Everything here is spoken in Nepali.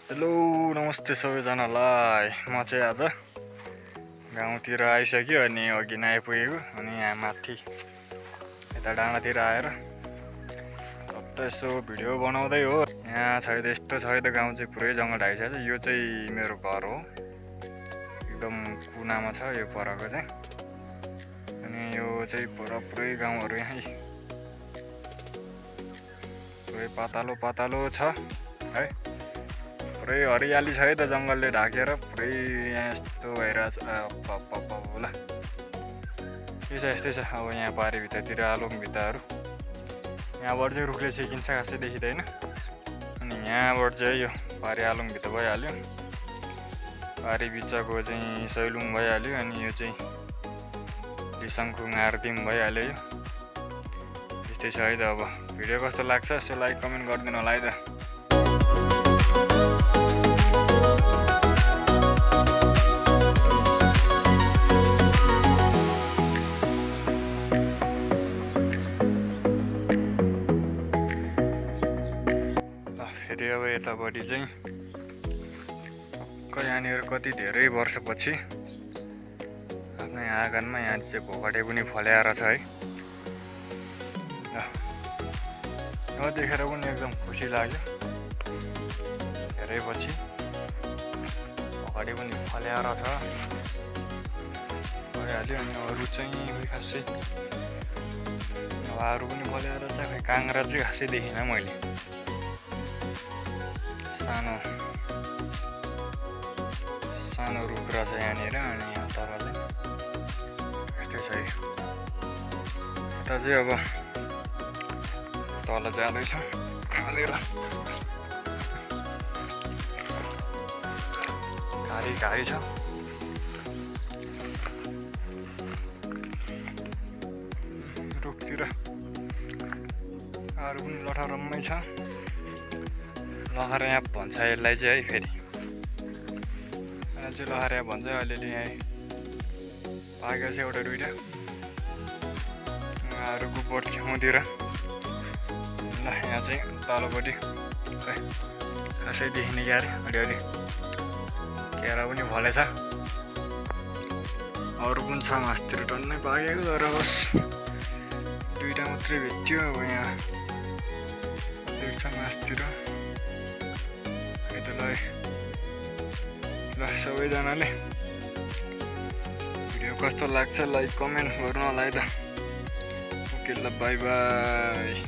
हेलो नमस्ते सबैजनालाई। म चाहिँ आज गाउँतिर आइसक्यो अनि अघि नै आइपुगेको अनि यहाँ माथि यता डाँडातिर आएर सबै यसो भिडियो बनाउँदै हो। यहाँ छ त यस्तो छ त गाउँ चाहिँ पुरै जङ्गल ढाकिसकेको छ। यो चाहिँ मेरो घर हो, एकदम कुनामा छ यो परको चाहिँ। अनि यो चाहिँ पुरै गाउँहरू यहीँ पुरै पातालो पातालो छ है। पुरै हरियाली छ है त, जङ्गलले ढाकेर पुरै यहाँ यस्तो भइरहेछ। ल के छ यस्तै छ। अब यहाँ पारी भित्तातिर आलुङ भित्ताहरू यहाँबाट चाहिँ रुखले छेकिन्छ, खासै देखिँदैन। अनि यहाँबाट चाहिँ यो पारी आलुङ भित्ता भइहाल्यो, पारी बिचको चाहिँ सैलुङ भइहाल्यो, अनि यो चाहिँ लिसङखुङ आरतिम भइहाल्यो। यो यस्तै छ है त। अब भिडियो कस्तो लाग्छ यसो लाइक कमेन्ट गरिदिनु होला है त। फेरि अब यतापट्टि चाहिँ यहाँनिर कति धेरै वर्षपछि आफ्नै आँगनमा यहाँ चाहिँ भोगटे पनि फल्याएर छ है। यो देखेर पनि एकदम खुसी लाग्यो। धेरै पछि भोगटे पनि फल्याएर छ भइहाल्यो। अनि अरू चाहिँ खासै हावाहरू पनि फल्याएर छ। खै काँक्रा चाहिँ खासै देखिनँ मैले। सानो रुख रहेछ यहाँनिर। अनि यहाँ तल चाहिँ यस्तै छ। यता चाहिँ अब तल जाँदैछ खालेर। घारी छ। रुखतिर अरू पनि लठारम्मै छ। लहरिया भन्छ यसलाई चाहिँ है। फेरि चाहिँ लहरिया भन्छ। अलिअलि यहाँ पाकेको छ एउटा दुइटा। अरूको बोट छेउतिर ल यहाँ चाहिँ तलपट्टि खासै देखिने क्यारे अलिअलि केरा पनि फलेछ। अरू पनि छ मासतिर टन्नै पाकेको, तर बस दुइटा मात्रै भेट्यो। अब यहाँ देख्छ मासतिर ल सबैजनाले भिडियो कस्तो लाग्छ लाइक कमेन्ट गर्नु होला है त। ओके ल बाई बाई।